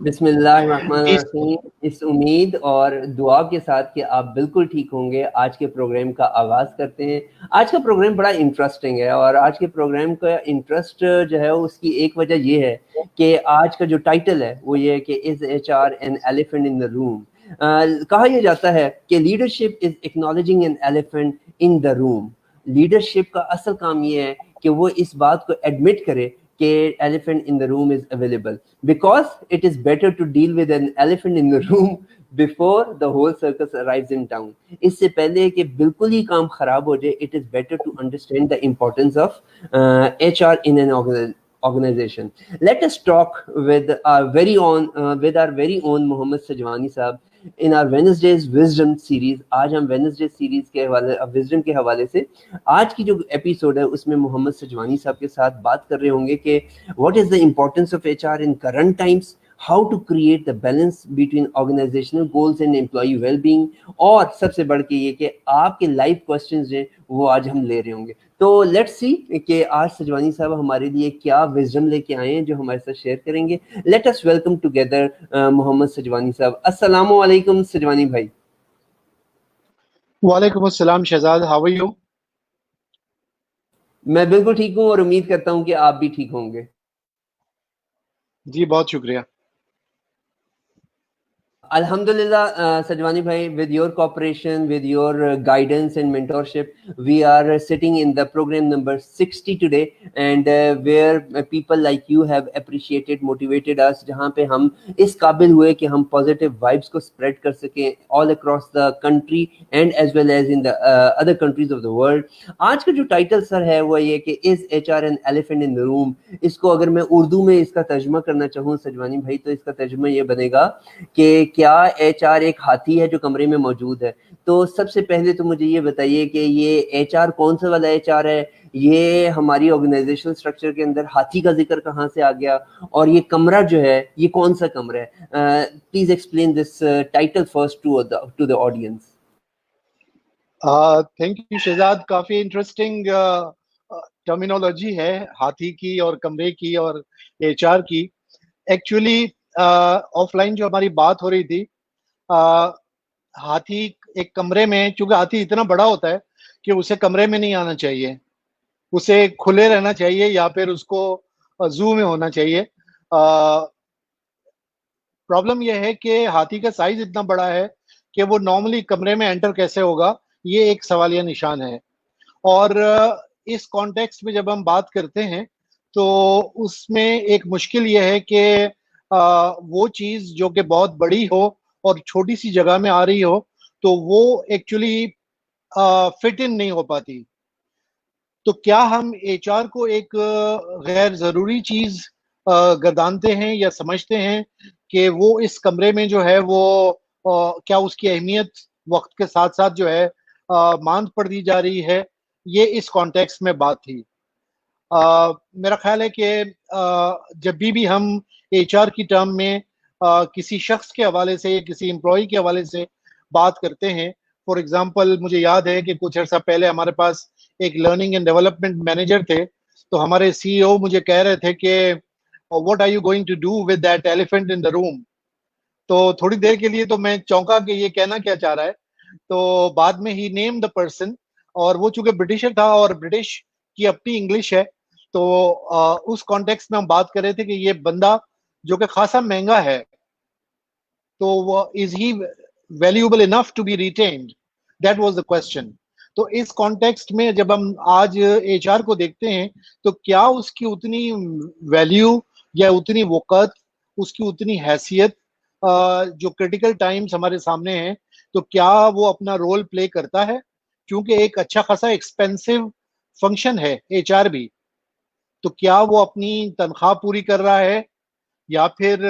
بسم اللہ الرحمن جی الرحیم. اس امید اور دعا کے ساتھ کہ آپ بالکل ٹھیک ہوں گے، آج کے پروگرام کا آغاز کرتے ہیں. آج کا پروگرام بڑا انٹرسٹنگ ہے، اور آج کے پروگرام کا انٹرسٹ جو ہے اس کی ایک وجہ یہ ہے کہ آج کا جو ٹائٹل ہے وہ یہ ہے کہ is H R an elephant in the room. کہا یہ جاتا ہے کہ leadership is acknowledging an elephant in the room. Leadership کا اصل کام یہ ہے کہ وہ اس بات کو ایڈمٹ کرے کہ elephant in the room is available, because it is better to deal with an elephant in the room before the whole circus arrives in town. اس سے پہلے کہ بالکل ہی کام خراب ہو جائے, it is better to understand the importance of HR in an organization. Let us talk with our very own محمد سجوانی صاحب in our Wednesday's Wisdom series. آج ہم Wednesday series کے حوالے Wisdom کے حوالے سے آج کی جو ایپیسوڈ ہے اس میں محمد سجوانی صاحب کے ساتھ بات کر رہے ہوں گے کہ what is the importance of HR in current times, how to create the balance between organizational goals and employee well-being, اور سب سے بڑھ کے یہ کہ آپ کے لائف کوسچنز ہیں وہ آج ہم لے رہے ہوں گے. تو لیٹس سی کہ آج سجوانی صاحب ہمارے لیے کیا وزڈم لے کے آئے ہیں جو ہمارے ساتھ شیئر کریں گے. لیٹ اس ویلکم ٹوگیدر محمد سجوانی صاحب. السلام علیکم سجوانی بھائی. وعلیکم السلام شہزاد, ہاؤ آر یو؟ میں بالکل ٹھیک ہوں اور امید کرتا ہوں کہ آپ بھی ٹھیک ہوں گے. جی بہت شکریہ. Alhamdulillah, Sajwani bhai, with your cooperation, with your guidance and mentorship, we are sitting in the program number 60 today, and where people like you have appreciated, motivated us, جہاں پہ ہم اس قابل ہوئے کہ ہم positive vibes کو spread کر سکیں all across the country and as well as in the other countries of the world. آج کا جو ٹائٹل سر ہے وہ یہ کہ is HR an elephant in the room. اس کو اگر میں اردو میں اس کا ترجمہ کرنا چاہوں سجوانی بھائی تو اس کا ترجمہ یہ بنے گا کہ کیا ایچ آر ایک ہاتھی ہے جو کمرے میں موجود ہے. تو سب سے پہلے تو مجھے یہ بتائیے کہ یہ ایچ آر کون سا والا ایچ آر ہے, یہ ہماری آرگنائزیشنل اسٹرکچر کے اندر ہاتھی کا ذکر کہاں سے آ گیا, اور یہ کمرہ جو ہے یہ کون سا کمرہ ہے. Please explain this title first to the audience. Thank you Shehzad, کافی انٹرسٹنگ ٹرمینالوجی ہے ہاتھی کی اور کمرے کی اور ایچ آر کی. ایکچولی آف لائن جو ہماری بات ہو رہی تھی, ہاتھی ایک کمرے میں, چونکہ ہاتھی اتنا بڑا ہوتا ہے کہ اسے کمرے میں نہیں آنا چاہیے, اسے کھلے رہنا چاہیے یا پھر اس کو زو میں ہونا چاہیے. پرابلم یہ ہے کہ ہاتھی کا سائز اتنا بڑا ہے کہ وہ نارملی کمرے میں انٹر کیسے ہوگا, یہ ایک سوالیہ نشان ہے. اور اس کانٹیکسٹ میں جب ہم بات کرتے ہیں تو اس میں ایک مشکل یہ ہے کہ وہ چیز جو کہ بہت بڑی ہو اور چھوٹی سی جگہ میں آ رہی ہو تو وہ ایکچولی فٹ ان نہیں ہو پاتی. تو کیا ہم ایچ آر کو ایک غیر ضروری چیز گردانتے ہیں یا سمجھتے ہیں کہ وہ اس کمرے میں جو ہے وہ کیا اس کی اہمیت وقت کے ساتھ ساتھ جو ہے ماند پڑ دی جا رہی ہے؟ یہ اس کانٹیکسٹ میں بات تھی. میرا خیال ہے کہ جب بھی ہم ایچ آر کی ٹرم میں کسی شخص کے حوالے سے یا کسی امپلائی کے حوالے سے بات کرتے ہیں, فار ایگزامپل مجھے یاد ہے کہ کچھ عرصہ پہلے ہمارے پاس ایک لرننگ اینڈ ڈیولپمنٹ مینیجر تھے, تو ہمارے سی او مجھے کہہ رہے تھے کہ what are you going to do with that elephant in the room. تو تھوڑی دیر کے لیے تو میں چونکا کہ یہ کہنا کیا چاہ رہا ہے, تو بعد میں ہی نیم دا پرسن, اور وہ چونکہ برٹشر تھا اور برٹش کی اپنی انگلش ہے, تو اس کانٹیکسٹ میں ہم بات کر رہے تھے کہ یہ بندہ جو کہ خاصا مہنگا ہے تو وہ is he valuable enough to be retained, that was the question. تو اس کانٹیکسٹ میں جب ہم آج ایچ آر کو دیکھتے ہیں تو کیا اس کی اتنی ویلیو یا اتنی وقت, اس کی اتنی حیثیت جو کرٹیکل ٹائمز ہمارے سامنے ہیں, تو کیا وہ اپنا رول پلے کرتا ہے؟ کیونکہ ایک اچھا خاصا ایکسپینسو فنکشن ہے ایچ آر بھی, تو کیا وہ اپنی تنخواہ پوری کر رہا ہے یا پھر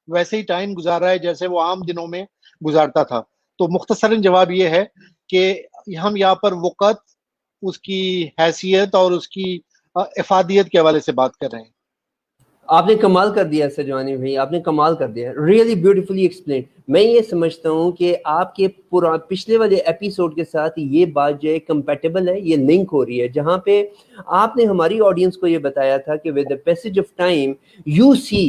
ویسے ہی ٹائم گزار رہا ہے جیسے وہ عام دنوں میں گزارتا تھا؟ تو مختصراً جواب یہ ہے کہ ہم یہاں پر وقت, اس کی حیثیت اور اس کی افادیت کے حوالے سے بات کر رہے ہیں. آپ نے کمال کر دیا سجوانی بھائی, آپ نے کمال کر دیا, ریئلی بیوٹیفلی ایکسپلین. میں یہ سمجھتا ہوں کہ آپ کے پچھلے والے ایپیسوڈ کے ساتھ یہ بات جو ہے کمپیٹیبل ہے, یہ لنک ہو رہی ہے, جہاں پہ آپ نے ہماری آڈینس کو یہ بتایا تھا کہ with the passage of time you see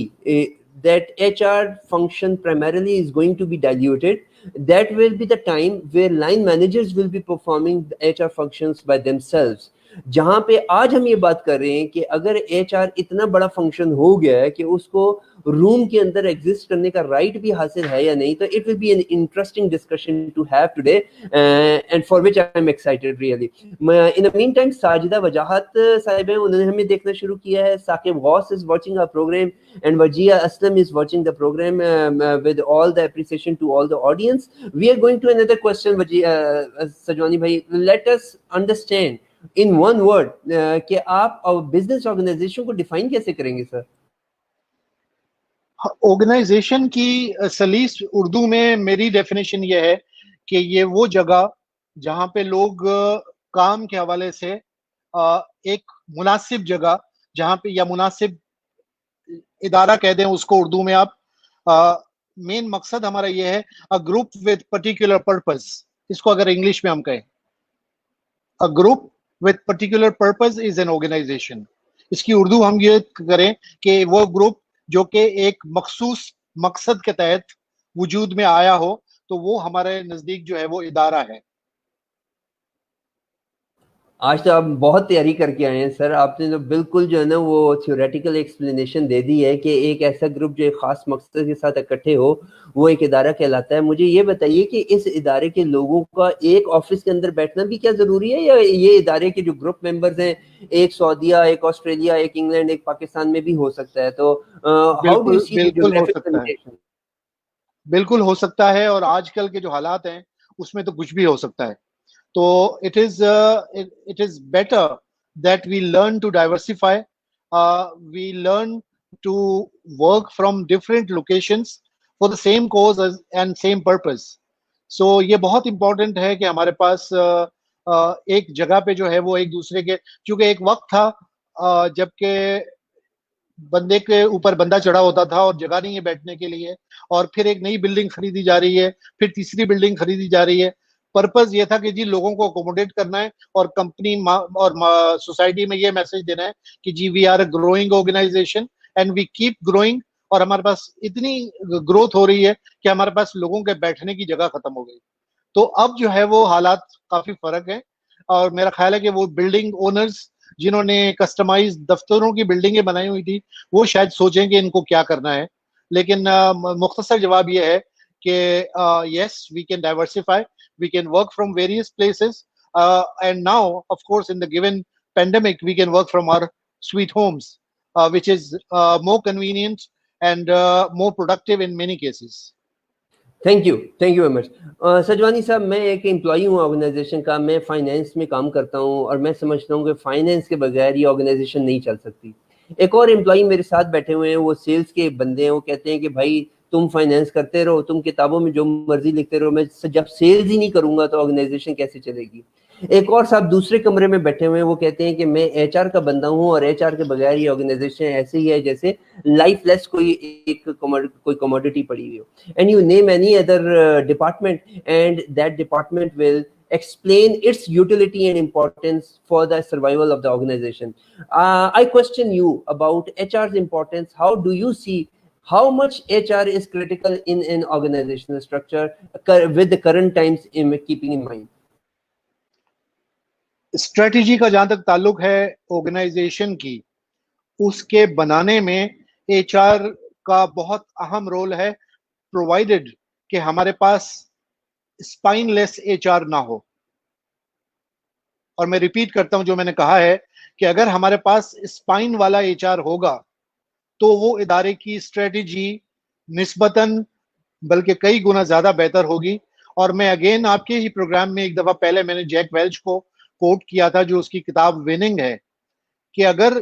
that HR function primarily is going to be diluted, that will be the time where line managers will be performing the HR functions by themselves. جہاں پہ آج ہم یہ بات کر رہے ہیں کہ اگر ایچ آر اتنا بڑا فنکشن ہو گیا ہے کہ اس کو روم کے اندر ایگزسٹ کرنے کا رائٹ بھی حاصل ہے یا نہیں, تو it will be an interesting discussion to have today and for which I am excited really. In the meantime Sajida Wajahat صاحب ہیں, انہوں نے ہمیں دیکھنا شروع کیا ہے. ثاقب غوث is watching our program and Wajia Aslam is watching the program with all the appreciation to all the audience. We are going to another question, Wajia, Sajwani bhai, let us understand in one word کہ آپ business organization کو define کیسے کریں گے سر؟ Organization کی سلیس اردو میں میری definition یہ ہے کہ یہ وہ جگہ جہاں پہ لوگ کام کے حوالے سے ایک مناسب جگہ جہاں پہ یا مناسب ادارہ کہہ دیں اس کو اردو میں آپ, مین مقصد ہمارا یہ ہے a group with particular purpose. اس کو اگر انگلش میں ہم کہیں a group with particular purpose is an organization. اس کی اردو ہم یہ کریں کہ وہ گروپ جو کہ ایک مخصوص مقصد کے تحت وجود میں آیا ہو تو وہ ہمارے نزدیک جو ہے وہ ادارہ ہے. آج تو آپ بہت تیاری کر کے آئے ہیں سر, آپ نے تو بالکل جو ہے نا وہ تھیوریٹیکل ایکسپلینیشن دے دی ہے کہ ایک ایسا گروپ جو ایک خاص مقصد کے ساتھ اکٹھے ہو وہ ایک ادارہ کہلاتا ہے. مجھے یہ بتائیے کہ اس ادارے کے لوگوں کا ایک آفس کے اندر بیٹھنا بھی کیا ضروری ہے, یا یہ ادارے کے جو گروپ ممبرز ہیں ایک سعودیہ, ایک آسٹریلیا, ایک انگلینڈ, ایک پاکستان میں بھی ہو سکتا ہے؟ تو how do you see the geographic limitation? بالکل ہو سکتا ہے, اور آج کل کے جو حالات ہیں اس میں تو کچھ بھی ہو سکتا ہے. تو it is better that we learn to diversify, we learn to work from different locations for the same cause and same purpose. So یہ بہت important ہے کہ ہمارے پاس ایک جگہ پہ جو ہے وہ ایک دوسرے کے, چونکہ ایک وقت تھا جب کہ بندے کے اوپر بندہ چڑھا ہوتا تھا اور جگہ نہیں ہے بیٹھنے کے لیے, اور پھر ایک نئی بلڈنگ خریدی جا رہی ہے, پھر تیسری بلڈنگ خریدی جا رہی ہے. پرپز یہ تھا کہ جی لوگوں کو اکوموڈیٹ کرنا ہے اور کمپنی اور سوسائٹی میں یہ میسج دینا ہے کہ جی we are a growing organization and we keep growing, اور ہمارے پاس اتنی گروتھ ہو رہی ہے کہ ہمارے پاس لوگوں کے بیٹھنے کی جگہ ختم ہو گئی. تو اب جو ہے وہ حالات کافی فرق ہے, اور میرا خیال ہے کہ وہ بلڈنگ اونرز جنہوں نے کسٹمائز دفتروں کی بلڈنگیں بنائی ہوئی تھی وہ شاید سوچیں کہ ان کو کیا کرنا ہے. لیکن مختصر جواب یہ ہے کہ yes, we can diversify, we can work from various places, and now of course in the given pandemic we can work from our sweet homes, which is more convenient and more productive in many cases. Thank you very much. Sajwani صاحب, میں ایک employee ہوں organization کا, میں finance میں کام کرتا ہوں, اور میں سمجھتا ہوں کہ فائنینس کے بغیر یہ آرگنائزیشن نہیں چل سکتی. ایک اور امپلائی میرے ساتھ بیٹھے ہوئے ہیں, وہ سیلز کے بندے ہیں, وہ کہتے ہیں کہ بھائی تم فائنینس کرتے رہو, تم کتابوں میں جو مرضی لکھتے رہو, میں جب سیلز ہی نہیں کروں گا تو آرگنائزیشن کیسے چلے گی. ایک اور صاحب دوسرے کمرے میں بیٹھے ہوئے ہیں, وہ کہتے ہیں کہ میں ایچ آر کا بندہ ہوں, اور ایچ آر کے بغیر یہ آرگنائزیشن ایسے ہی ہے جیسے لائف لیس کوئی کموڈیٹی پڑی ہوئی ہو. And you name any other department and that department will explain its utility and importance for the survival of the organization. I question you about HR's importance. How do you see how much HR is critical in an organizational structure with the current times keeping in mind? Strategy کا جہاں تک تعلق ہے organization کی, اس کے بنانے میں H R کا بہت اہم رول ہے, پرووائڈیڈ کہ ہمارے پاس اسپائن لیس ایچ آر نہ ہو. اور میں ریپیٹ کرتا ہوں جو میں نے کہا ہے کہ اگر ہمارے پاس اسپائن والا ایچ آر ہوگا تو وہ ادارے کی اسٹریٹجی نسبتاً بلکہ کئی گنا زیادہ بہتر ہوگی. اور میں اگین آپ کے ہی پروگرام میں ایک دفعہ پہلے میں نے جیک ویلچ کو کوٹ کیا تھا, جو اس کی کتاب وننگ ہے, کہ اگر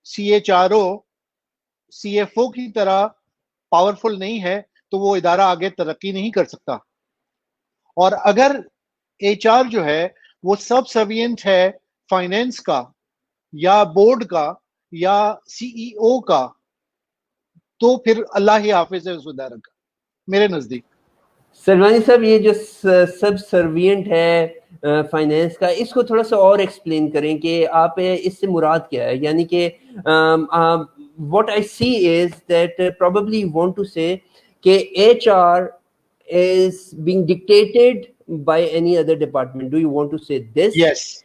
C H R O C F O کی طرح پاورفل نہیں ہے تو وہ ادارہ آگے ترقی نہیں کر سکتا. اور اگر ایچ آر جو ہے وہ سب سروینٹ ہے فائنینس کا یا بورڈ کا یا سی ای او کا, تو پھر اللہ ہی حافظ ہے اس ادارے کا میرے نزدیک. سلمانی صاحب, یہ جو سب سروینٹ ہے فائنینس کا, اس کو تھوڑا سا اور ایکسپلین کریں کہ آپ اس سے مراد کیا ہے. یعنی کہ what I see is that probably you want to say that HR is being dictated by any other department. Do you want to say this? Yes,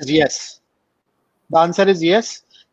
is yes. The answer is yes.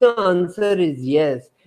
the answer is yes,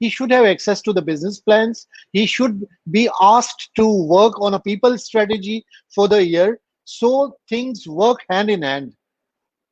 he should have access to the business plans, he should be asked to work on a people strategy for the year, so things work hand in hand.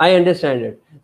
I understand it.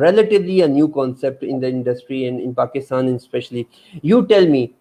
relatively a new concept in the industry and in Pakistan especially. You tell me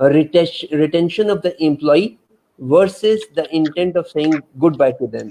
retention of the employee versus the intent of saying goodbye to them.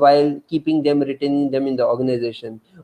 while keeping them, retaining them in the organization.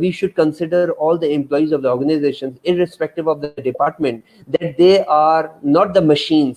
we should consider all the employees of the organizations irrespective of the department that they are not the machines,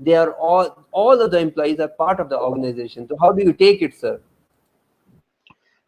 they are all of the employees are part of the organization. So how do you take it, sir?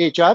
HR,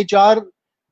HR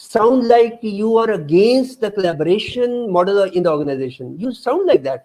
sound like you are against the collaboration model in the organization? You sound like that.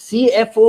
CFO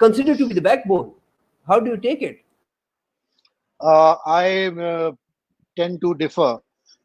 considered to be the backbone. How do you take it? I tend to differ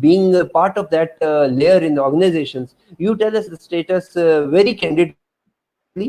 being a part of that layer in the organizations? You tell us the status very candidly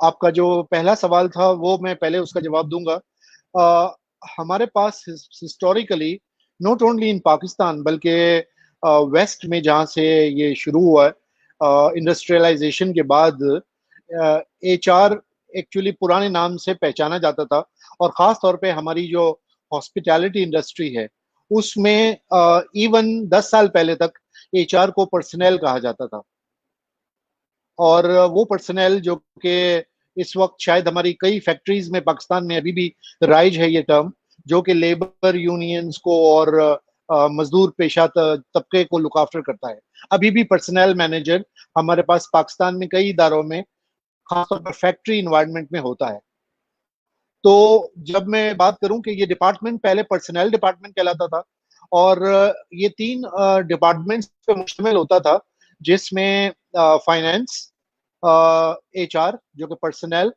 آپ کا جو پہلا سوال تھا وہ میں پہلے اس کا جواب دوں گا. ہمارے پاس historically not only in Pakistan بلکہ ویسٹ میں جہاں سے یہ شروع ہوا ہے انڈسٹریلائزیشن کے بعد, ایچ آر ایکچولی پرانے نام سے پہچانا جاتا تھا, اور خاص طور پہ ہماری جو ہاسپٹیلٹی انڈسٹری ہے اس میں ایون 10 سال پہلے تک ایچ آر کو پرسنل کہا جاتا تھا. اور وہ پرسنل جو کہ اس وقت شاید ہماری کئی فیکٹریز میں پاکستان میں ابھی بھی رائج ہے یہ ٹرم, جو کہ لیبر یونینز کو اور مزدور پیشہ طبقے کو لک آفٹر کرتا ہے. ابھی بھی پرسنل مینیجر ہمارے پاس پاکستان میں کئی اداروں میں خاص طور پر فیکٹری انوائرمنٹ میں ہوتا ہے. تو جب میں بات کروں کہ یہ ڈپارٹمنٹ پہلے پرسنل ڈپارٹمنٹ کہلاتا تھا, اور یہ 3 ڈپارٹمنٹس پہ مشتمل ہوتا تھا, جس میں فائنینس, ایچ آر جو کہ پرسنل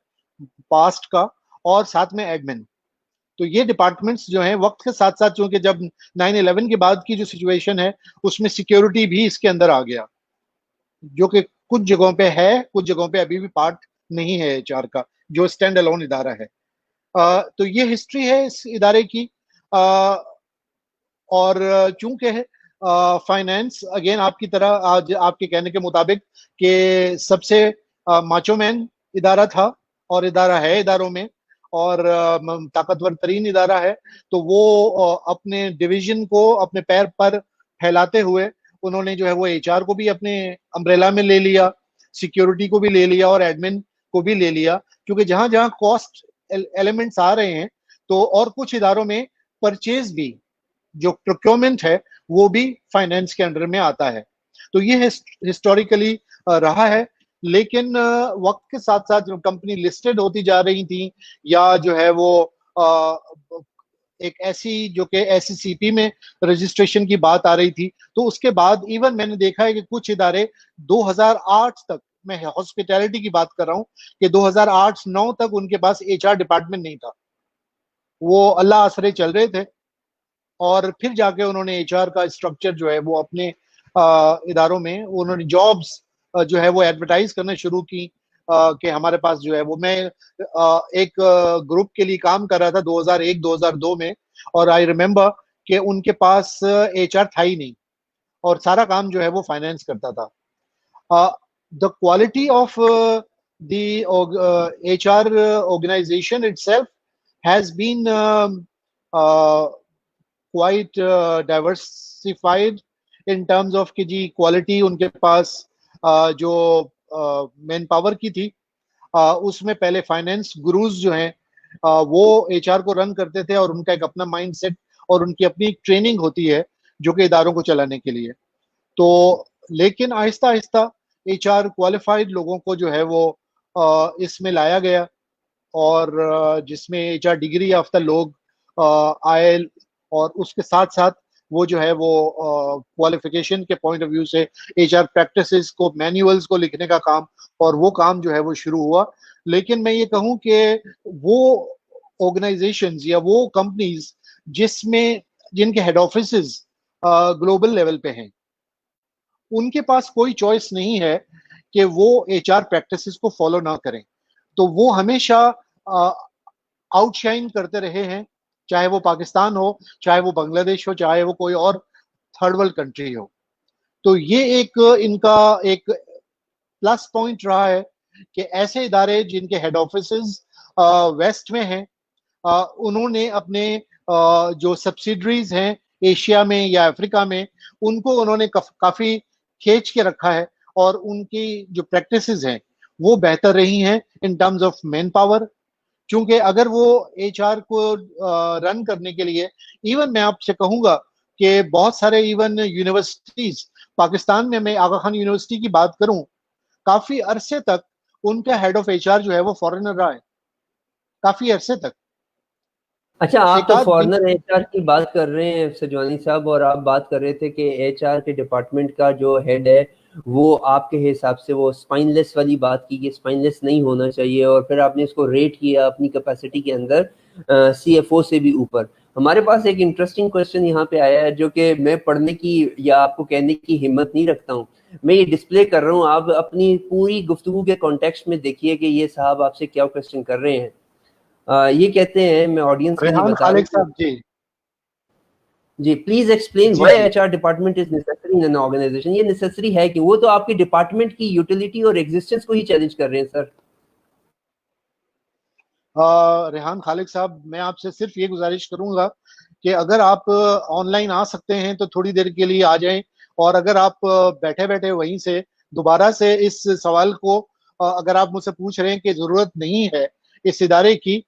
پاسٹ کا, اور ساتھ میں ایڈمن. تو یہ ڈپارٹمنٹس جو ہیں وقت کے ساتھ ساتھ, چونکہ جب 9/11 کے بعد کی جو سچویشن ہے اس میں سیکیورٹی بھی اس کے اندر آ گیا, جو کہ کچھ جگہوں پہ ہے, کچھ جگہوں پہ ابھی بھی پارٹ نہیں ہے ایچ آر کا, جو اسٹینڈ الون ادارہ ہے. تو یہ ہسٹری ہے اس ادارے کی. اور چونکہ فائنینس اگین آپ کی طرح آج آپ کے کہنے کے مطابق کہ سب سے ماچو مین ادارہ تھا اور ادارہ ہے اداروں میں, اور طاقتور ترین ادارہ ہے, تو وہ اپنے ڈویژن کو اپنے پیر پر پھیلاتے ہوئے انہوں نے جو ہے وہ ایچ آر کو بھی اپنے امبریلا میں لے لیا, سیکیورٹی کو بھی لے لیا, اور ایڈمن کو بھی لے لیا, کیونکہ جہاں جہاں کاسٹ ایلیمنٹس آ رہے ہیں تو, اور کچھ اداروں میں پرچیز بھی, جو پروکیورمنٹ ہے وہ بھی فائنینس کے انڈر میں آتا ہے. تو یہ ہسٹوریکلی رہا ہے. لیکن وقت کے ساتھ ساتھ جو کمپنی لسٹڈ ہوتی جا رہی تھیں, یا جو ہے وہ ایک ایسی جو کہ ایس سی پی میں رجسٹریشن کی بات آ رہی تھی, تو اس کے بعد ایون میں نے دیکھا ہے کہ کچھ ادارے 2008 تک, میں ہاسپٹیلٹی کی بات کر رہا ہوں, کہ 2008-9 تک ان کے پاس ایچ آر ڈپارٹمنٹ نہیں تھا. وہ اللہ آسرے چل رہے تھے, اور پھر جا کے انہوں نے ایچ آر کا اسٹرکچر جو ہے وہ اپنے اداروں میں انہوں نے جابس جو ہے وہ ایڈورٹائز کرنا شروع کی, کہ ہمارے پاس جو ہے وہ, میں ایک گروپ کے لیے کام کر رہا تھا 2001-2002 میں, اور آئی ریمبر کہ ان کے پاس ایچ آر تھا ہی نہیں, اور سارا کام جو ہے وہ فائنینس کرتا تھا. the quality of the HR organization itself has been quite diversified in terms of کہ جی quality ان کے پاس جو مین پاور کی تھی, اس میں پہلے فائنینس گروز جو ہیں وہ ایچ آر کو رن کرتے تھے, اور ان کا ایک اپنا مائنڈ سیٹ اور ان کی اپنی ٹریننگ ہوتی ہے جو کہ اداروں کو چلانے کے لیے. تو لیکن آہستہ آہستہ ایچ آر کوالیفائڈ لوگوں کو جو ہے وہ اس میں لایا گیا, اور جس میں ایچ آر ڈگری یافتہ لوگ آئے, اور اس کے ساتھ ساتھ وہ جو ہے وہ کوالیفیکیشن کے پوائنٹ آف ویو سے ایچ آر پریکٹسز کو, مینیولز کو لکھنے کا کام, اور وہ کام جو ہے وہ شروع ہوا. لیکن میں یہ کہوں کہ وہ آرگنائزیشنز یا وہ کمپنیز جن کے ہیڈ آفیسز گلوبل لیول پہ ہیں, ان کے پاس کوئی چوائس نہیں ہے کہ وہ ایچ آر پریکٹسز کو فالو نہ کریں. تو وہ ہمیشہ آؤٹ شائن کرتے رہے ہیں, چاہے وہ پاکستان ہو, چاہے وہ بنگلہ دیش ہو, چاہے وہ کوئی اور تھرڈ ورلڈ کنٹری ہو. تو یہ ایک ان کا ایک پلس پوائنٹ رہا ہے کہ ایسے ادارے جن کے ہیڈ آفیسز ویسٹ میں ہیں, انہوں نے اپنے جو سبسیڈریز ہیں ایشیا میں یا افریقہ میں, ان کو انہوں نے کافی کھینچ کے رکھا ہے, اور ان کی جو پریکٹسز ہیں وہ بہتر رہی ہیں in terms of manpower. چونکہ اگر وہ ایچ آر کو رن کرنے کے لیے, ایون میں آپ سے کہوں گا کہ بہت سارے ایون یونیورسٹیز پاکستان میں آغا خان یونیورسٹی کی بات کروں, کافی عرصے تک ان کا ہیڈ آف ایچ آر جو ہے وہ فارنر رہا ہے, کافی عرصے تک. اچھا, آپ تو فارنر ایچ آر کی بات کر رہے ہیں سجوانی صاحب, اور آپ بات کر رہے تھے کہ ایچ آر کے ڈپارٹمنٹ کا جو ہیڈ ہے وہ آپ کے حساب سے وہ اسپائن لیس والی بات کی کہ اسپائن لیس نہیں ہونا چاہیے, اور پھر آپ نے اس کو ریٹ کیا اپنی کیپیسٹی کے اندر سی ایف او سے بھی اوپر. ہمارے پاس ایک انٹرسٹنگ کوشچن یہاں پہ آیا ہے جو کہ میں پڑھنے کی یا آپ کو کہنے کی ہمت نہیں رکھتا ہوں, میں یہ ڈسپلے کر رہا ہوں, آپ اپنی پوری گفتگو کے کانٹیکسٹ میں دیکھیے کہ یہ صاحب آپ سے کیا کوشچن کر رہے ہیں. یہ کہتے ہیں, میں آڈینس کے لیے ریحان بتا رہا خالق ہوں صاحب جی جی, پلیز ایکسپلین جی وائی جی H R department is necessary in an organization. یہ نیسیسری ہے کہ وہ تو آپ کے ڈپارٹمنٹ کی یوٹیلیٹی اور ایگزسٹنس کو ہی چیلنج کر رہے ہیں سر. ریحان خالق صاحب, میں آپ سے صرف یہ گزارش کروں گا کہ اگر آپ آن لائن آ سکتے ہیں تو تھوڑی دیر کے لیے آ جائیں, اور اگر آپ بیٹھے بیٹھے وہیں سے دوبارہ سے اس سوال کو اگر آپ مجھ سے پوچھ رہے ہیں کہ ضرورت نہیں ہے اس ادارے کی,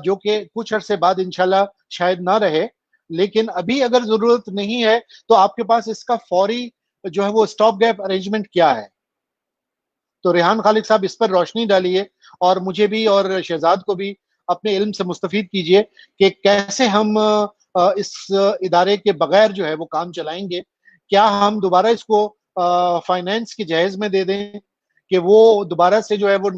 جو کہ کچھ عرصے بعد انشاءاللہ شاید نہ رہے, لیکن ابھی اگر ضرورت نہیں ہے تو آپ کے پاس اس کا فوری جو ہے وہ اسٹاپ گیپ ارینجمنٹ کیا ہے. تو ریحان خالق صاحب اس پر روشنی ڈالیے, اور مجھے بھی اور شہزاد کو بھی اپنے علم سے مستفید کیجئے کہ کیسے ہم اس ادارے کے بغیر جو ہے وہ کام چلائیں گے. کیا ہم دوبارہ اس کو فائنینس کے جہیز میں دے دیں کہ وہ دوبارہ سے جو ہے وہ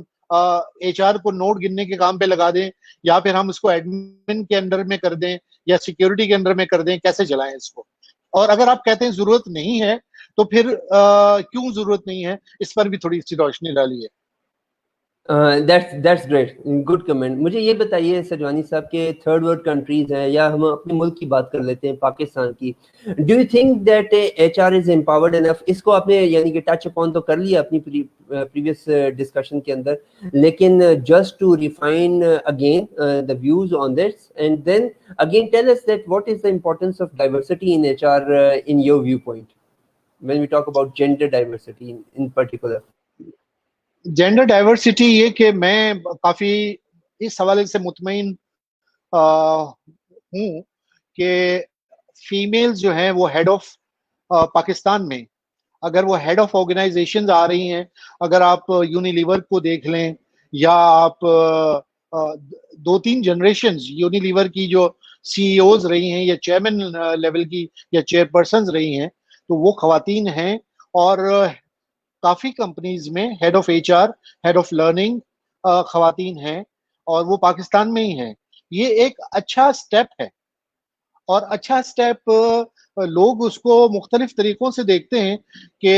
ایچ آر کو نوٹ گننے کے کام پہ لگا دیں, یا پھر ہم اس کو ایڈمن کے انڈر میں کر دیں یا سیکیورٹی کے انڈر میں کر دیں, کیسے چلائیں اس کو. اور اگر آپ کہتے ہیں ضرورت نہیں ہے تو پھر کیوں ضرورت نہیں ہے, اس پر بھی تھوڑی سی روشنی ڈالیے. That's great, good comment. مجھے یہ بتائیے سجوانی صاحب کہ تھرڈ ورلڈ کنٹریز ہیں, یا ہم اپنے ملک کی بات کر لیتے ہیں, پاکستان کی. Do you think that H R is empowered enough? اس کو آپ نے یعنی کہ ٹچ اپون تو کر لیا اپنی پریویس ڈسکشن کے اندر, لیکن just to refine again the views on this, and then again tell us that what is the importance of diversity in HR in your viewpoint when we talk about gender diversity in particular. Gender diversity, یہ کہ میں کافی اس حوالے سے مطمئن ہوں کہ female جو ہیں وہ ہیڈ آف پاکستان میں, اگر وہ ہیڈ آف آرگنائزیشنز آ رہی ہیں, اگر آپ یونیلیور کو دیکھ لیں, یا آپ دو تین جنریشنز یونیلیور کی جو سی ای اوز رہی ہیں یا چیئرمین لیول کی یا چیئر پرسنز رہی ہیں, تو وہ خواتین ہیں. اور کافی کمپنیز میں head of H R, head of learning خواتین ہیں, اور وہ پاکستان میں ہی ہیں. یہ ایک اچھا سٹیپ ہے, اور اچھا سٹیپ لوگ اس کو مختلف طریقوں سے دیکھتے ہیں کہ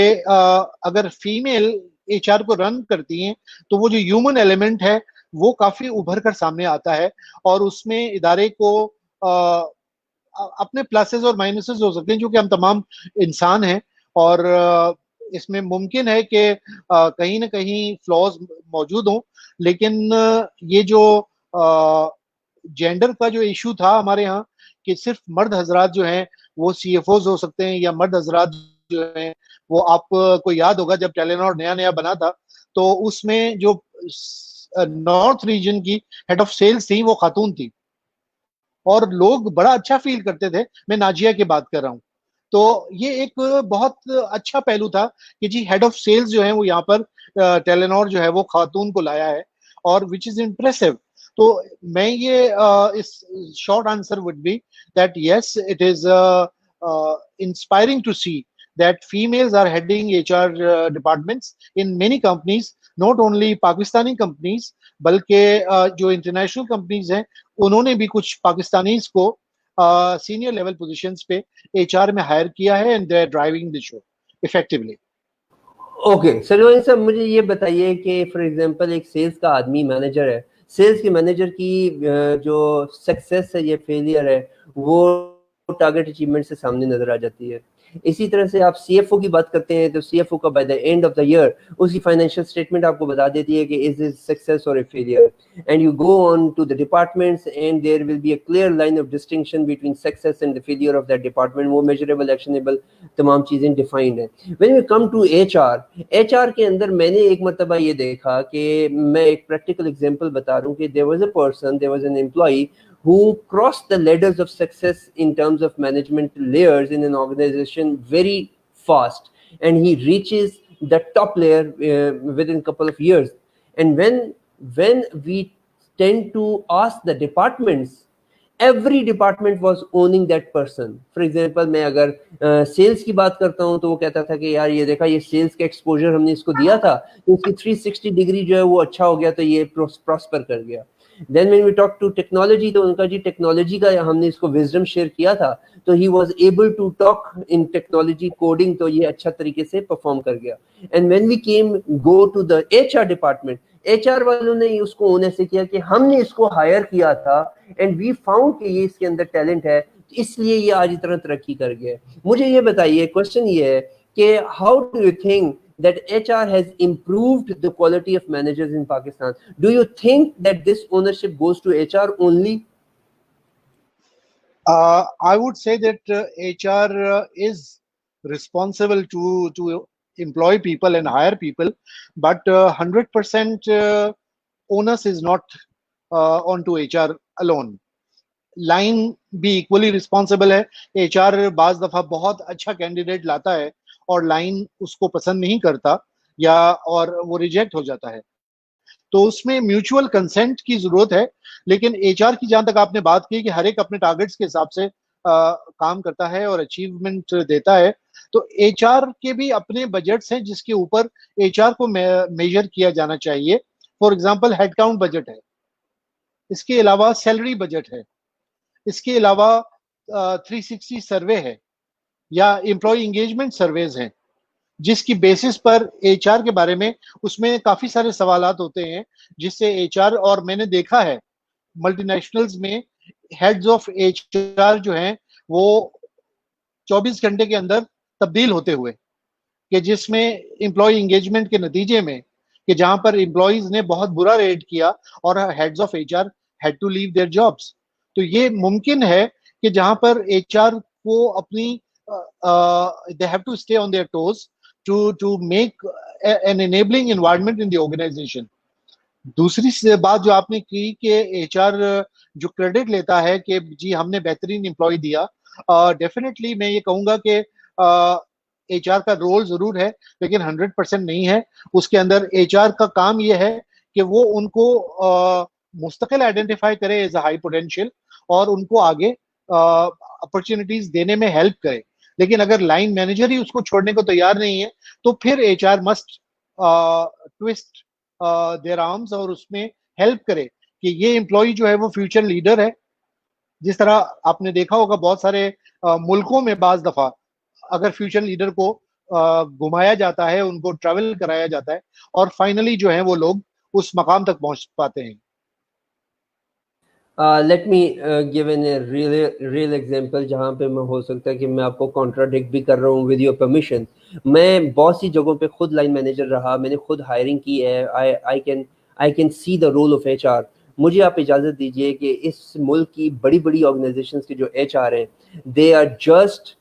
اگر فیمیل ایچ آر کو رن کرتی ہیں تو وہ جو ہیومن ایلیمنٹ ہے وہ کافی ابھر کر سامنے آتا ہے, اور اس میں ادارے کو اپنے پلسز اور مائنسز ہو سکتے ہیں, چونکہ ہم تمام انسان ہیں, اور اس میں ممکن ہے کہ کہیں نہ کہیں فلاز موجود ہوں. لیکن یہ جو جینڈر کا جو ایشو تھا ہمارے ہاں کہ صرف مرد حضرات جو ہیں وہ سی ایف اوز ہو سکتے ہیں, یا مرد حضرات جو ہیں وہ, آپ کو یاد ہوگا جب ٹیلینور نیا نیا بنا تھا تو اس میں جو نارتھ ریجن کی ہیڈ آف سیلز تھی وہ خاتون تھی, اور لوگ بڑا اچھا فیل کرتے تھے. میں ناجیہ کی بات کر رہا ہوں. تو یہ ایک بہت اچھا پہلو تھا کہ جی ہیڈ آف سیلز جو ہیں وہ یہاں پر ٹیلینور جو ہے وہ خاتون کو لایا ہے, اور وچ از امپریسو. تو میں یہ اس short answer would be that yes it is inspiring to see that females are heading HR departments in many companies, not only Pakistani companies بلکہ جو انٹرنیشنل companies ہیں انہوں نے بھی کچھ پاکستانیز کو سینئر لیول پوزیشنز پہ ایچ آر میں ہائر کیا ہے, and they are driving the show effectively. Okay Salwani صاحب, مجھے یہ بتائیے کہ فار ایگزامپل ایک سیلز کا آدمی مینیجر ہے, سیلز کے مینیجر کی جو سکسیس ہے یا فیلئر ہے وہ ٹارگیٹ اچیومنٹ سے سامنے نظر آ جاتی ہے. اسی طرح سے آپ سی ایف او کی بات کرتے ہیں تو سی ایف او کا by the end of the year اس کی فائنینشیل اسٹیٹمنٹ آپ کو بتا دیتی ہے کہ از اٹ سکسیس اور a failure. And you go on to the departments and there will be a clear line of distinction between success and the failure of that department. وہ میجریبل, ایکشنیبل تمام چیزیں ڈیفائنڈ ہیں. When you come to H R, H R کے اندر میں نے ایک مرتبہ یہ دیکھا کہ میں ایک پریکٹیکل ایگزامپل بتا رہا ہوں کہ there was a person, there was an employee who crossed the ladders of success in terms of management layers in an organization very fast, and he reaches the top layer within a couple of years. And when we tend to ask the departments, every department was owning that person. For example, میں اگر sales کی بات کرتا ہوں تو وہ کہتا تھا کہ یار یہ دیکھا یہ سیلز کا ایکسپوجر ہم نے اس کو دیا تھا تو اس کی 360 ڈگری جو ہے وہ اچھا ہو گیا تو یہ پراسپر کر گیا. Then when we talk to technology, تو ان کا جی ٹیکنالوجی کا ہم نے اس کو وزڈم شیئر کیا تھا, تو he was able to talk in technology coding, تو یہ اچھا طریقے سے پرفارم کر گیا. And when we go to the HR department, HR والوں نے اس کو اون ایسے کیا کہ ہم نے اس کو ہائر کیا تھا and we found کہ یہ اس کے اندر ٹیلنٹ ہے, اس لیے یہ آج اتنا ترقی کر گیا. مجھے یہ بتائیے, کوشچن یہ ہے کہ how do you think that HR has improved the quality of managers in Pakistan? Do you think that this ownership goes to HR only? I would say that HR is responsible to employ people and hire people, but 100% onus is not onto HR alone. Line بھی equally responsible ہے. H are بعض دفعہ بہت اچھا candidate لاتا ہے اور line اس کو پسند نہیں کرتا یا اور وہ ریجیکٹ ہو جاتا ہے, تو اس میں میوچول کنسنٹ کی ضرورت ہے. لیکن ایچ آر کی جہاں تک آپ نے بات کی کہ ہر ایک اپنے ٹارگیٹس کے حساب سے کام کرتا ہے اور اچیومنٹ دیتا ہے, تو ایچ آر کے بھی اپنے بجٹس ہیں جس کے اوپر ایچ آر کو میجر کیا جانا چاہیے. For example head count budget ہے, اس کے علاوہ سیلری بجٹ ہے, اس کے علاوہ 360 سروے ہے یا امپلائی انگیجمنٹ سرویز ہیں, جس کی بیسس پر ایچ آر کے بارے میں اس میں کافی سارے سوالات ہوتے ہیں, جس سے ایچ آر, اور میں نے دیکھا ہے ملٹی نیشنلز میں ہیڈز آف ایچ آر جو ہیں وہ 24 گھنٹے کے اندر تبدیل ہوتے ہوئے, کہ جس میں امپلائی انگیجمنٹ کے نتیجے میں کہ جہاں پر امپلائیز نے بہت برا ریٹ کیا اور heads of H R had to leave their jobs. تو یہ ممکن ہے کہ جہاں پر ایچ آر کو اپنی they have to stay on their toes to make an enabling environment in the organization. دوسری بات جو آپ نے کی کہ ایچ آر جو کریڈٹ لیتا ہے کہ جی ہم نے بہترین امپلائی دیا, ڈیفینیٹلی میں یہ کہوں گا کہ ایچ آر کا رول ضرور ہے لیکن 100% نہیں ہے. اس کے اندر ایچ آر کا کام یہ ہے کہ وہ ان کو مستقل آئیڈینٹیفائی کرے ایز اے ہائی پوٹینشیل اور ان کو آگے اپرچونیٹیز دینے میں ہیلپ کرے. لیکن اگر لائن مینیجر ہی اس کو چھوڑنے کو تیار نہیں ہے تو پھر H R must toast their arms اور اس میں ہیلپ کرے کہ یہ امپلائی جو ہے وہ فیوچر لیڈر ہے. جس طرح آپ نے دیکھا ہوگا بہت سارے ملکوں میں بعض دفعہ اگر فیوچر لیڈر کو گھمایا جاتا ہے, ان کو ٹریول کرایا جاتا ہے اور فائنلی جو ہے وہ لوگ اس مقام تک پہنچ پاتے ہیں. Let me give an a real example جہاں پہ میں ہو سکتا ہے کہ میں آپ کو کانٹراڈکٹ بھی کر رہا ہوں ود یور پرمیشن. میں بہت سی جگہوں پہ خود لائن مینیجر رہا, میں نے خود ہائرنگ کی ہے. I can see the role of H R. مجھے آپ اجازت دیجیے کہ اس ملک کی بڑی بڑی آرگنائزیشنس کے جو ایچ آر ہیں, they are just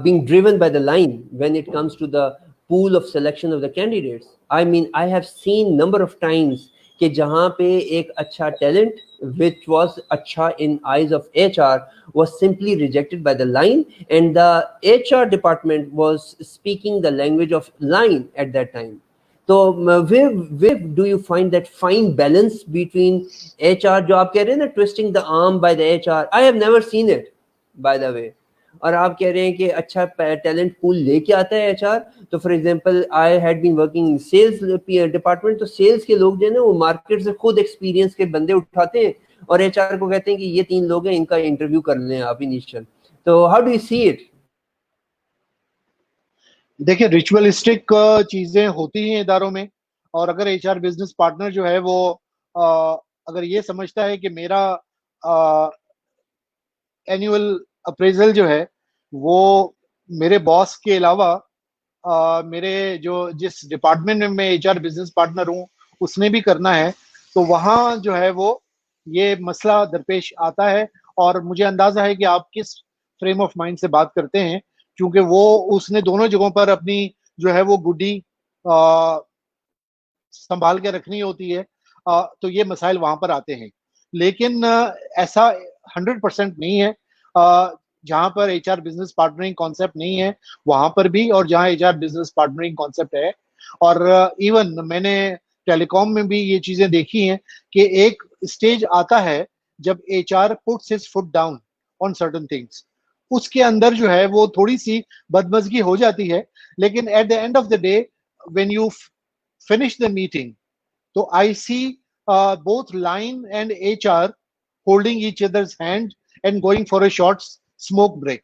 being driven by the line when it comes to the pool of selection of the candidates. I mean, I have seen number of times کہ جہاں پہ ایک اچھا ٹیلنٹ which was اچھا in eyes of HR was simply rejected by the line, and the HR department was speaking the language of line at that time. So where do you find that fine balance between HR, جو آپ کہہ رہے ہیں نا twisting the arm by the HR? I have never seen it, by the way. اور آپ کہہ رہے ہیں کہ اچھا ٹیلنٹ پول لے کے آتا ہے ایچ آر. تو for example I had been working sales department, تو سیلس کے لوگ جو ہے نا وہ مارکیٹ سے خود ایکسپیرینس کے بندے اٹھاتے ہیں اور ایچ آر کو کہتے ہیں کہ یہ 3 لوگ ہیں, ان کا انٹرویو کر لیں آپ انیشیل. تو how do you see it? دیکھیں ریچولسٹک چیزیں ہوتی ہیں اداروں میں, اور اگر ایچ آر بزنس پارٹنر جو ہے وہ اگر یہ سمجھتا ہے کہ میرا اینیول اپریزل جو ہے وہ میرے باس کے علاوہ میرے جو جس ڈپارٹمنٹ میں میں ایچ آر بزنس پارٹنر ہوں اس نے بھی کرنا ہے, تو وہاں جو ہے وہ یہ مسئلہ درپیش آتا ہے. اور مجھے اندازہ ہے کہ آپ کس فریم آف مائنڈ سے بات کرتے ہیں, کیونکہ وہ اس نے دونوں جگہوں پر اپنی جو ہے وہ گڈی سنبھال کے رکھنی ہوتی ہے, تو یہ مسائل وہاں پر آتے ہیں. لیکن ایسا 100% نہیں ہے. جہاں پر H R business partnering concept نہیں ہے وہاں پر بھی, اور جہاں H R business partnering concept ہے, اور ایون میں نے ٹیلی کام میں بھی یہ چیزیں دیکھی ہیں کہ ایک اسٹیج آتا ہے جب H R puts his foot down on certain things, اس کے اندر جو ہے وہ تھوڑی سی بدمزگی ہو جاتی ہے. لیکن at the end of the day when you finish the meeting, تو I see both line and HR holding each other's hand and going for a short smoke break.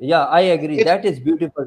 Yeah, I agree. That is beautiful.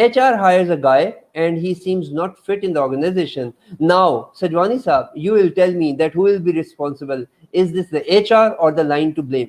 HR hires a guy and he seems not fit in the organization. Now, Sajwani Saab, you will tell me that who will be responsible? Is this the HR or the line to blame?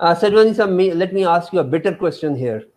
Sajwani Saab, let me ask you a bitter question here.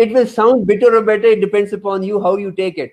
it will sound bitter or better, it depends upon you how you take it.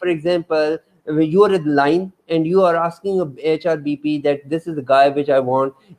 for example you are at the line and you are asking a HR BP that this is the guy which I want,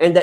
and the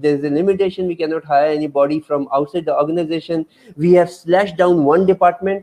there is a limitation, we cannot hire anybody from outside the organization, we have slashed down one department,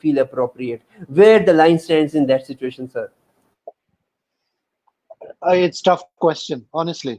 feel appropriate. Where the line stands in that situation, sir? It's tough question honestly.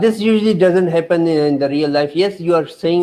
This usually doesn't happen in the real life. Yes, you are saying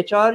HR,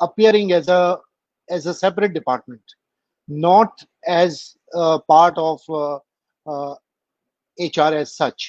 appearing as a separate department, not as part of HR as such.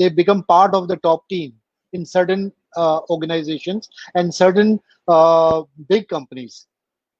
they become part of the top team in certain organizations and certain big companies.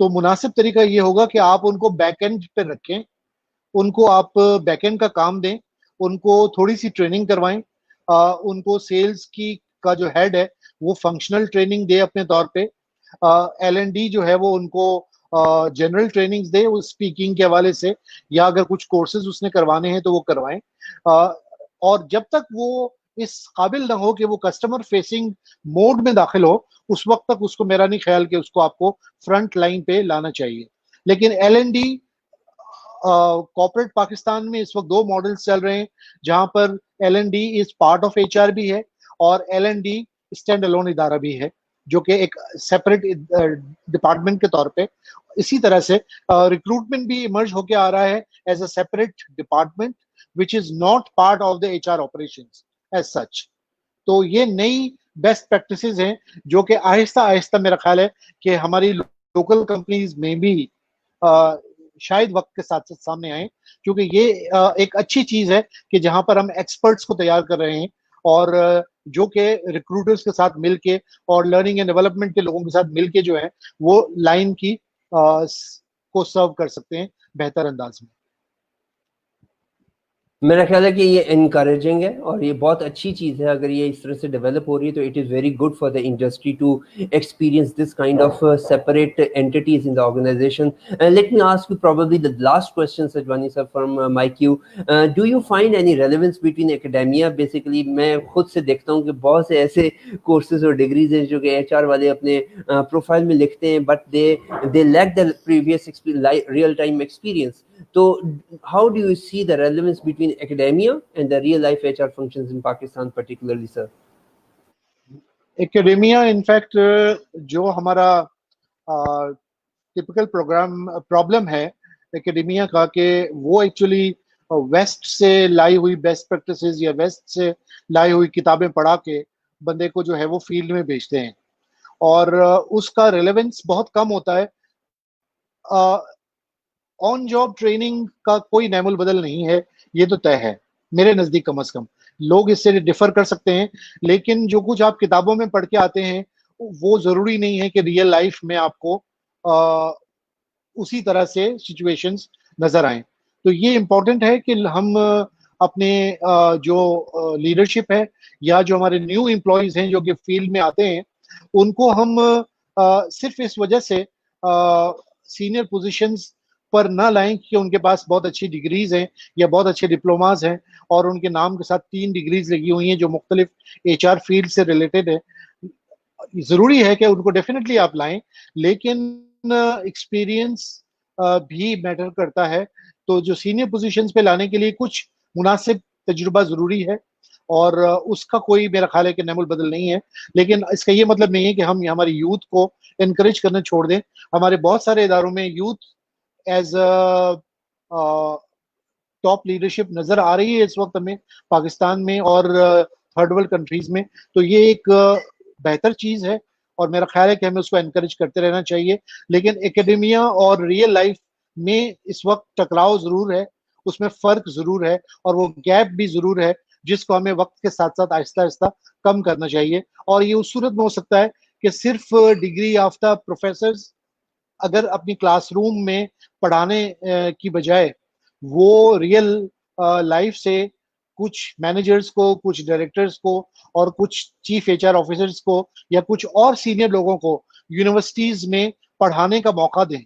تو مناسب طریقہ یہ ہوگا کہ آپ ان کو back and پہ رکھیں, ان کو آپ بیک اینڈ کا کام دیں, ان کو تھوڑی سی ٹریننگ کروائیں, ان کو سیلز کا جو ہیڈ ہے وہ فنکشنل ٹریننگ دے اپنے طور پہ, L&D جو ہے وہ ان کو جنرل ٹریننگ دے اسپیکنگ کے حوالے سے, یا اگر کچھ کورسز اس نے کروانے ہیں تو وہ کروائیں, اور جب تک وہ اس قابل نہ ہو کہ وہ کسٹمر فیسنگ موڈ میں داخل ہو, اس وقت تک اس کو, میرا نہیں خیال کہ اس کو آپ کو فرنٹ لائن پہ لانا چاہیے. لیکن L&D کارپوریٹ پاکستان میں اس وقت 2 ماڈلز چل رہے ہیں, جہاں پر L&D is part of HR بھی ہے, اور L&D اسٹینڈ الون ادارہ بھی ہے, جو کہ ایک سیپریٹ ڈپارٹمنٹ کے طور پہ. اسی طرح سے ریکروٹمنٹ بھی ایمرج ہو کے آ رہا ہے as a separate department which is not part of the HR operations as such. تو یہ نئی بیسٹ پریکٹسز ہیں جو کہ آہستہ آہستہ میرا خیال ہے کہ ہماری لوکل کمپنیز میں بھی شاید وقت کے ساتھ ساتھ سامنے آئیں, کیونکہ یہ ایک اچھی چیز ہے کہ جہاں پر ہم ایکسپرٹس کو تیار کر رہے ہیں, اور جو کہ ریکروٹرز کے ساتھ مل کے اور لرننگ اینڈ ڈیولپمنٹ کے لوگوں کے ساتھ مل کے جو ہے وہ لائن کی کو سرو کر سکتے ہیں بہتر انداز میں. میرا خیال ہے کہ یہ انکریجنگ ہے اور یہ بہت اچھی چیز ہے. اگر یہ اس طرح سے ڈیولپ ہو رہی ہے تو it is very good for the industry to experience this kind of separate entities in the organization. Let me ask you probably the last question Sajwani sir from my queue. Do you find any relevance between academia? Basically میں خود سے دیکھتا ہوں کہ بہت سے ایسے courses اور ڈگریز ہیں جو کہ HR والے اپنے پروفائل میں لکھتے ہیں, but they lack the previous real time experience. So how do you see the relevance between academia and the real life HR functions in Pakistan particularly, sir? Academia in fact جو ہمارا typical problem ہے academia کا, کہ وہ actually waste سے لائی ہوئی best practices یا ویسٹ سے لائی ہوئی کتابیں پڑھا کے بندے کو جو ہے وہ فیلڈ میں بھیجتے ہیں, اور اس کا ریلیونس بہت کم ہوتا ہے. آن جاب ٹریننگ کا کوئی نعم البدل نہیں ہے, یہ تو طے ہے میرے نزدیک. کم از کم لوگ اس سے ڈفر کر سکتے ہیں, لیکن جو کچھ آپ کتابوں میں پڑھ کے آتے ہیں وہ ضروری نہیں ہے کہ ریئل لائف میں آپ کو اسی طرح سے سچویشنز نظر آئیں. تو یہ امپورٹنٹ ہے کہ ہم اپنے جو لیڈرشپ ہے یا جو ہمارے نیو امپلائیز ہیں جو کہ فیلڈ میں آتے ہیں, ان کو ہم صرف اس وجہ سے سینئر پوزیشنز پر نہ لائیں کہ ان کے پاس بہت اچھی ڈگریز ہیں یا بہت اچھے ڈپلوماز ہیں اور ان کے نام کے ساتھ 3 ڈگریز لگی ہوئی ہیں جو مختلف HR فیلڈ سے ریلیٹڈ ہے. ضروری ہے کہ ان کو ڈیفینیٹلی آپ لائیں, لیکن ایکسپیرینس بھی میٹر کرتا ہے. تو جو سینئر پوزیشنز پہ لانے کے لیے کچھ مناسب تجربہ ضروری ہے, اور اس کا کوئی میرا خیال ہے کہ نعم البدل نہیں ہے. لیکن اس کا یہ مطلب نہیں ہے کہ ہم ہماری یوتھ کو انکریج کرنا چھوڑ دیں. ہمارے بہت سارے اداروں میں یوتھ ایز ٹاپ لیڈرشپ نظر آ رہی ہے اس وقت ہمیں پاکستان میں اور تھرڈ ورلڈ کنٹریز میں. تو یہ ایک بہتر چیز ہے اور میرا خیال ہے کہ ہمیں اس کو انکریج کرتے رہنا چاہیے. لیکن ایکیڈیمیا اور ریئل لائف میں اس وقت ٹکراؤ ضرور ہے, اس میں فرق ضرور ہے, اور وہ گیپ بھی ضرور ہے جس کو ہمیں وقت کے ساتھ ساتھ آہستہ آہستہ کم کرنا چاہیے. اور یہ اس صورت میں ہو سکتا ہے کہ صرف ڈگری یافتہ پروفیسرز اگر اپنی کلاس روم میں پڑھانے کی بجائے وہ ریئل لائف سے کچھ مینیجرز کو, کچھ ڈائریکٹرز کو اور کچھ چیف HR آفیسرز کو یا کچھ اور سینئر لوگوں کو یونیورسٹیز میں پڑھانے کا موقع دیں,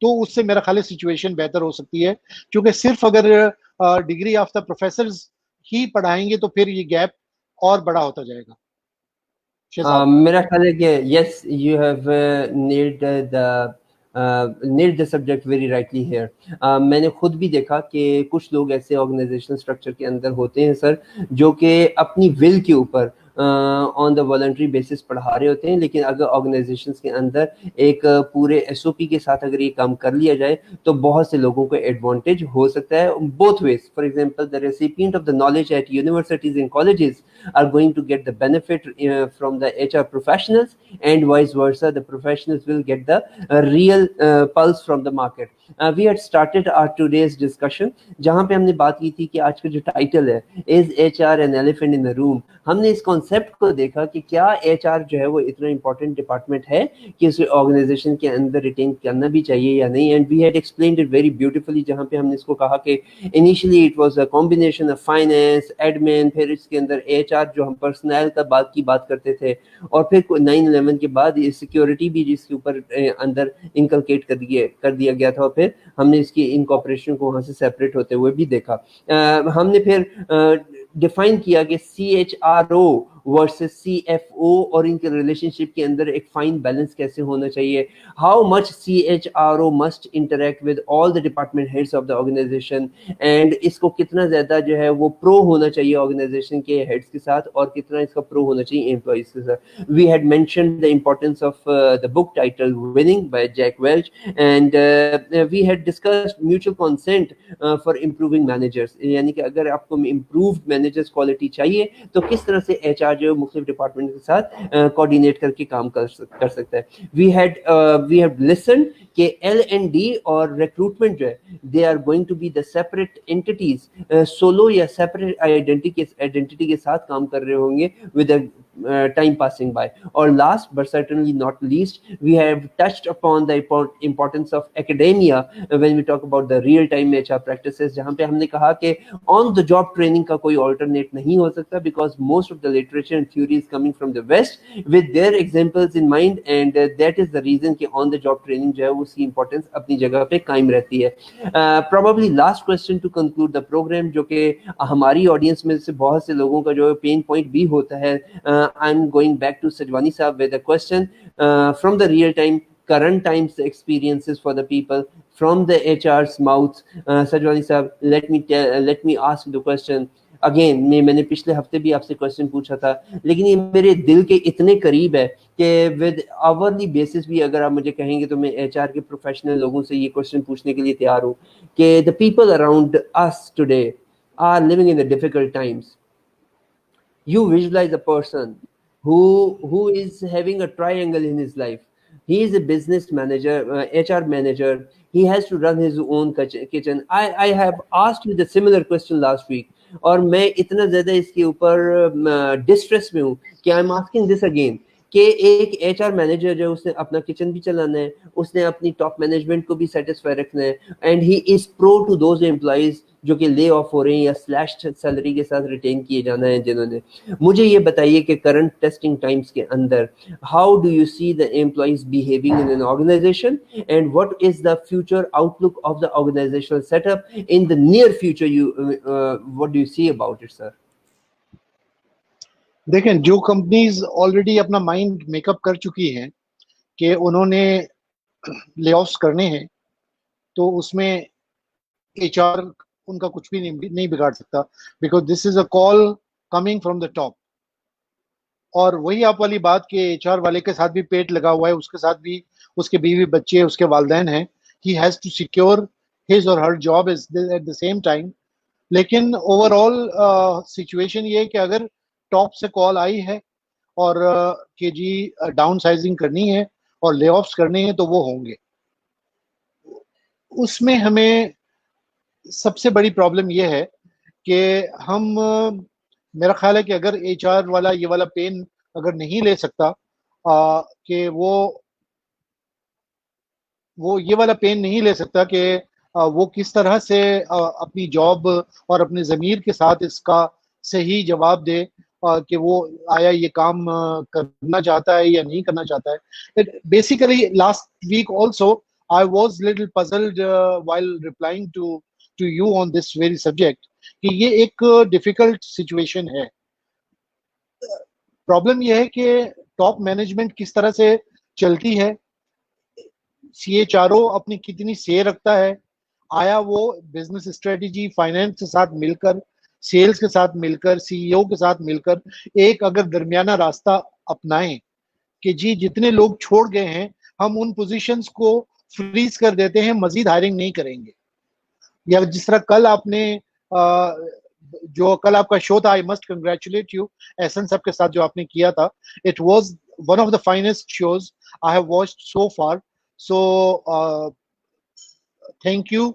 تو اس سے میرا خیال ہے سچویشن بہتر ہو سکتی ہے. کیونکہ صرف اگر ڈگری یافتہ پروفیسرز ہی پڑھائیں گے تو پھر یہ گیپ اور بڑا ہوتا جائے گا. میرا خیال ہے کہ yes you have nailed the subject very rightly here. میں نے خود بھی دیکھا کہ کچھ لوگ ایسے آرگنائزیشن اسٹرکچر کے اندر ہوتے ہیں سر جو کہ اپنی ول کے اوپر آن دا والنٹری بیسس پڑھا رہے ہوتے ہیں, لیکن اگر آرگنائزیشنس کے اندر ایک پورے SOP کے ساتھ اگر یہ کام کر لیا جائے تو بہت سے لوگوں کو ایڈوانٹیج ہو سکتا ہے both ways. For example, the recipient of the knowledge at universities and colleges are going to get the benefit from the HR professionals, and vice versa, the professionals will get the real pulse from the market. we had started our today's discussion, جہاں پہ ہم نے بات کی تھی کہ آج کا جو ٹائٹل ہے is H R an elephant in the room. ہم نے اس کانسیپٹ کو دیکھا کہ کیا ایچ آر جو ہے وہ اتنا امپورٹنٹ ڈپارٹمنٹ ہے کہ اسے آرگنائزیشن کے اندر ریٹین کرنا بھی چاہیے یا نہیں. And we had explained it very beautifully, جہاں پہ ہم نے اس کو کہا کہ initially it was a combination of finance, admin, پھر اس کے اندر ایچ آر جو ہم پرسنل کا بات کرتے تھے, اور پھر 9/11 کے بعد سیکیورٹی بھی جس کے اوپر اندر انکلکیٹ کر دیا گیا تھا, اور پھر ہم نے اس کی انکارپوریشن کو وہاں سے سیپریٹ ہوتے ہوئے بھی دیکھا. ہم نے پھر ڈیفائن کیا کہ C H R O versus C F O اور ان کے ریلیشن شپ کے اندر ایک فائن بیلنس کیسے ہونا چاہیے. How much C H R O must interact with all the department heads of the organization, and اس کو کتنا زیادہ جو ہے وہ پرو ہونا چاہیے آرگنائزیشن کے ہیڈس کے ساتھ, اور کتنا اس کا پرو ہونا چاہیے امپلائیز کے ساتھ. We had mentioned the importance of the book title Winning by Jack Welch, and we had discussed mutual consent for improving managers, یعنی کہ اگر آپ کو improved managers quality چاہیے تو کس طرح سے ایچ آر جو مختلف ڈپارٹمنٹ کے ساتھ کوآرڈینیٹ کر کے کام کر سکتا ہے. we have listened کہ ایل اینڈ ڈی اور ریکروٹمنٹ جو ہے they are going to be the separate entities, solo یا سیپریٹ آئیڈینٹی کے ساتھ کام کر رہے ہوں گے with time passing by. Or last but certainly not least, we have touched upon the importance of academia when we talk about the real time HR practices, جہاں پہ ہم نے کہا کہ on the job training کا کوئی alternate نہیں ہو سکتا, because most of the literature and theory is coming from the west with their examples in mind, and that is the reason کہ on the job training جو ہے اس کی importance اپنی جگہ پہ قائم رہتی ہے. Probably last question to conclude the program, جو کہ ہماری آڈینس میں سے بہت سے لوگوں کا جو پین پوائنٹ بھی ہوتا ہے. I'm going back to Sajwani Saab with a question from the real time, current times experiences for the people from the HR's mouth. Sajwani Saab, let me ask the question again. میں نے پچھلے ہفتے بھی آپ سے question پوچھا تھا, لیکن یہ میرے دل کے اتنے قریب ہے کہ ود آورلی بیسس بھی اگر آپ مجھے کہیں گے تو میں ایچ آر کے پروفیشنل لوگوں سے یہ کوشچن پوچھنے کے لیے تیار ہوں کہ the people around us today are living in the difficult times. You visualize a person who is having a triangle in his life. He is a business manager, HR manager. He has to run his own kitchen. I have asked you the similar question last week, اور میں اتنا زیادہ اس کے اوپر distress میں ہوں کہ I am asking this again کہ ایک ایچ آر مینیجر جو اس نے اپنا کچن بھی چلانا ہے, اس نے اپنی ٹاپ مینجمنٹ کو بھی سیٹسفائی رکھنا ہے, and he is pro to those employees جو کہ لے آف ہو رہے ہیں یا سلیش سیلری کے ساتھ ریٹین کیے جانا ہے جنہوں نے. مجھے یہ بتائیے کہ کرنٹ ٹیسٹنگ ٹائمس کے اندر how do you see the employees behaving in an organization, and what is the future outlook of the organizational setup in the near future, what do you see about it sir? دیکھیں, جو companies already اپنا mind make up کر چکی ہیں کہ انہوں نے لے آفس کرنے ہیں, تو اس میں ایچ آر ان کا کچھ بھی نہیں بگاڑ سکتا, because this is a call coming from the top. اور وہی آپ والی بات کہ ایچ آر والے کے ساتھ بھی پیٹ لگا ہوا ہے, اس کے ساتھ بھی اس کے بیوی بچے, اس کے والدین ہیں. He has to secure his or her job at the same time. لیکن اوور آل سچویشن یہ ہے کہ اگر ٹاپ سے کال آئی ہے اور کہ جی ڈاؤن سائزنگ کرنی ہے اور لے آفس کرنے ہیں, تو وہ ہوں گے. اس میں ہمیں سب سے بڑی پرابلم یہ ہے کہ ہم, میرا خیال ہے کہ اگر ایچ آر والا یہ والا پین اگر نہیں لے سکتا کہ وہ یہ والا پین نہیں لے سکتا کہ وہ کس طرح سے اپنی جاب اور اپنے ضمیر کے ساتھ اس کا صحیح جواب دے کہ وہ آیا یہ کام کرنا چاہتا ہے یا نہیں کرنا چاہتا ہے. Basically last week also I was little puzzled while replying to you on this very subject کہ یہ ایک difficult situation ہے. پرابلم یہ ہے کہ ٹاپ مینجمنٹ کس طرح سے چلتی ہے, سی ایچ آر او اپنی کتنی سے رکھتا ہے, آیا وہ بزنس اسٹریٹجی فائنینس کے ساتھ مل کر, سیلز کے ساتھ مل کر, سی ای او کے ساتھ مل کر ایک اگر درمیانہ راستہ اپنائیں کہ جی جتنے لوگ چھوڑ گئے ہیں ہم ان پوزیشنز کو فریز کر دیتے ہیں, مزید ہائرنگ نہیں کریں گے. یا جس طرح کل آپ نے جو کل آپ کا شو تھا, I must congratulate you, Ahsan صاحب کے ساتھ جو آپ نے کیا تھا, it was one of the finest shows I have watched so far. So thank you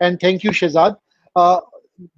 and thank you Shehzad.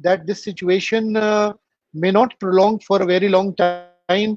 that this situation may not prolong for a very long time,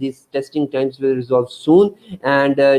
these testing times will resolve soon. And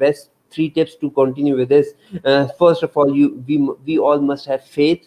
best 3 tips to continue with this. First of all, we all must have faith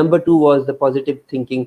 Number 2 was the positive thinking.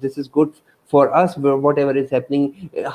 this is good for us, whatever is happening.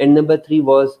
And number 3 was